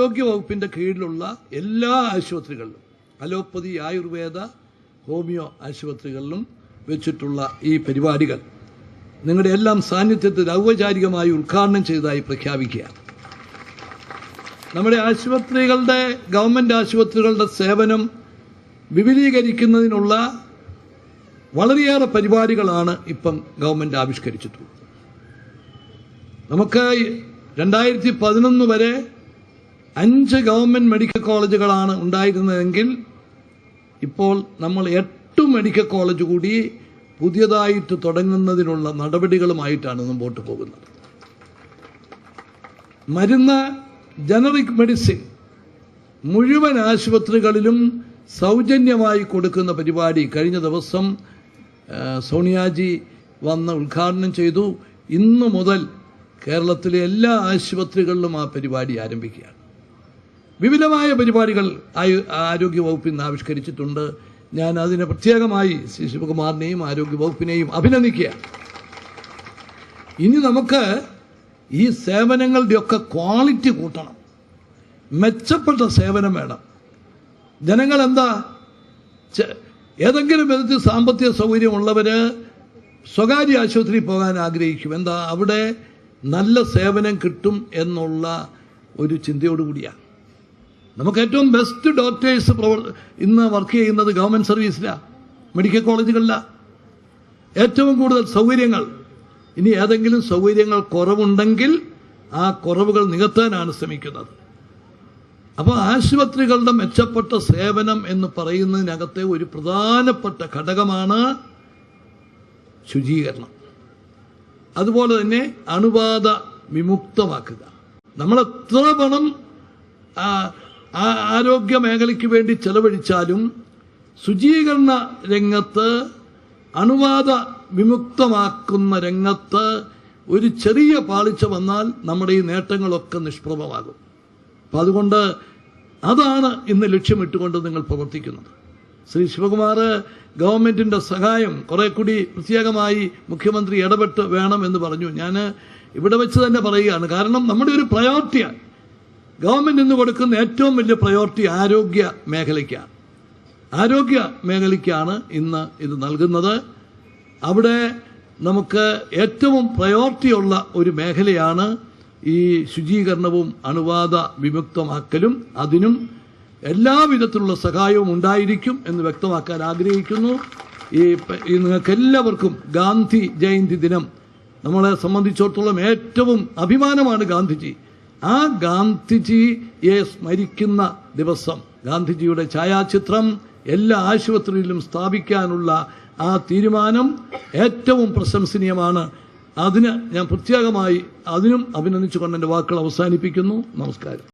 ആരോഗ്യ വകുപ്പിൻ്റെ കീഴിലുള്ള എല്ലാ ആശുപത്രികളിലും, അലോപ്പതി, ആയുർവേദ, ഹോമിയോ ആശുപത്രികളിലും വെച്ചിട്ടുള്ള ഈ പരിപാടികൾ നിങ്ങളുടെ എല്ലാം സാന്നിധ്യത്തിൽ ഔപചാരികമായി ഉദ്ഘാടനം ചെയ്തതായി പ്രഖ്യാപിക്കുകയാണ്. നമ്മുടെ ആശുപത്രികളുടെ, ഗവൺമെൻറ് ആശുപത്രികളുടെ സേവനം വിപുലീകരിക്കുന്നതിനുള്ള വളരെയേറെ പരിപാടികളാണ് ഇപ്പം ഗവൺമെൻറ് ആവിഷ്കരിച്ചിട്ടുള്ളത്. നമുക്ക് 2011 വരെ 5 ഗവൺമെൻറ് മെഡിക്കൽ കോളേജുകളാണ് ഉണ്ടായിരുന്നതെങ്കിൽ ഇപ്പോൾ നമ്മൾ 8 മെഡിക്കൽ കോളേജ് കൂടി പുതിയതായിട്ട് തുടങ്ങുന്നതിനുള്ള നടപടികളുമായിട്ടാണ് മുമ്പോട്ട് പോകുന്നത്. മരുന്ന്, ജനറിക് മെഡിസിൻ മുഴുവൻ ആശുപത്രികളിലും സൗജന്യമായി കൊടുക്കുന്ന പരിപാടി കഴിഞ്ഞ ദിവസം സോണിയാജി വന്ന് ഉദ്ഘാടനം ചെയ്തു. ഇന്നു മുതൽ കേരളത്തിലെ എല്ലാ ആശുപത്രികളിലും ആ പരിപാടി ആരംഭിക്കുകയാണ്. വിപുലമായ പരിപാടികൾ ആരോഗ്യ വകുപ്പിൽ നിന്ന് ആവിഷ്കരിച്ചിട്ടുണ്ട്. ഞാൻ അതിനെ പ്രത്യേകമായി ശ്രീ ശിവകുമാറിനെയും ആരോഗ്യ വകുപ്പിനെയും അഭിനന്ദിക്കുകയാണ്. ഇനി നമുക്ക് ഈ സേവനങ്ങളുടെയൊക്കെ ക്വാളിറ്റി കൂട്ടണം, മെച്ചപ്പെട്ട സേവനം വേണം. ജനങ്ങൾ എന്താ, ഏതെങ്കിലും വിധത്തിൽ സാമ്പത്തിക സൗകര്യമുള്ളവർ സ്വകാര്യ ആശുപത്രിയിൽ പോകാൻ ആഗ്രഹിക്കും. എന്താ, അവിടെ നല്ല സേവനം കിട്ടും എന്നുള്ള ഒരു ചിന്തയോടുകൂടിയാണ്. നമുക്ക് ഏറ്റവും ബെസ്റ്റ് ഡോക്ടേഴ്സ് ഇന്ന് വർക്ക് ചെയ്യുന്നത് ഗവൺമെൻറ് സർവീസിലാണ്, മെഡിക്കൽ കോളേജുകളിലാണ്. ഏറ്റവും കൂടുതൽ സൗകര്യങ്ങൾ. ഇനി ഏതെങ്കിലും സൗകര്യങ്ങൾ കുറവുണ്ടെങ്കിൽ ആ കുറവുകൾ നികത്താനാണ് ശ്രമിക്കുന്നത്. അപ്പോൾ ആശുപത്രികളുടെ മെച്ചപ്പെട്ട സേവനം എന്ന് പറയുന്നതിനകത്തെ ഒരു പ്രധാനപ്പെട്ട ഘടകമാണ് ശുചീകരണം. അതുപോലെ തന്നെ അണുബാധ വിമുക്തമാക്കുക. നമ്മൾ എത്ര പണം ആരോഗ്യ മേഖലയ്ക്ക് വേണ്ടി ചെലവഴിച്ചാലും ശുചീകരണ രംഗത്ത്, അണുബാധ വിമുക്തമാക്കുന്ന രംഗത്ത് ഒരു ചെറിയ പാളിച്ച വന്നാൽ നമ്മുടെ ഈ നേട്ടങ്ങളൊക്കെ നിഷ്പ്രഭമാകും. അപ്പം അതുകൊണ്ട് അതാണ് ഇന്ന് ലക്ഷ്യമിട്ടുകൊണ്ട് നിങ്ങൾ പ്രവർത്തിക്കുന്നത്. ശ്രീ ശിവകുമാർ ഗവൺമെൻറ്റിൻ്റെ സഹായം കുറെ കൂടി പ്രത്യേകമായി മുഖ്യമന്ത്രി ഇടപെട്ട് വേണം എന്ന് പറഞ്ഞു. ഞാൻ ഇവിടെ വെച്ച് തന്നെ പറയുകയാണ്. കാരണം നമ്മുടെ ഒരു പ്രയോറിറ്റിയാണ്, ഗവൺമെൻറ് ഇന്ന് കൊടുക്കുന്ന ഏറ്റവും വലിയ പ്രയോറിറ്റി ആരോഗ്യ മേഖലയ്ക്കാണ്. ആരോഗ്യ മേഖലയ്ക്കാണ് ഇന്ന് ഇത് നൽകുന്നത്. അവിടെ നമുക്ക് ഏറ്റവും പ്രയോറിറ്റിയുള്ള ഒരു മേഖലയാണ് ഈ ശുചീകരണവും അണുബാധ വിമുക്തമാക്കലും. അതിനും എല്ലാവിധത്തിലുള്ള സഹായവും ഉണ്ടായിരിക്കും എന്ന് വ്യക്തമാക്കാൻ ആഗ്രഹിക്കുന്നു. ഈ നിങ്ങൾക്കെല്ലാവർക്കും ഗാന്ധി ജയന്തി ദിനം നമ്മളെ സംബന്ധിച്ചിടത്തോളം ഏറ്റവും അഭിമാനമാണ് ഗാന്ധിജി. ആ ഗാന്ധിജിയെ സ്മരിക്കുന്ന ദിവസം ഗാന്ധിജിയുടെ ഛായാചിത്രം എല്ലാ ആശുപത്രിയിലും സ്ഥാപിക്കാനുള്ള ആ തീരുമാനം ഏറ്റവും പ്രശംസനീയമാണ്. അതിന് ഞാൻ പ്രത്യേകമായി അതിനും അഭിനന്ദിച്ചുകൊണ്ട് എൻ്റെ വാക്കുകൾ അവസാനിപ്പിക്കുന്നു. നമസ്കാരം.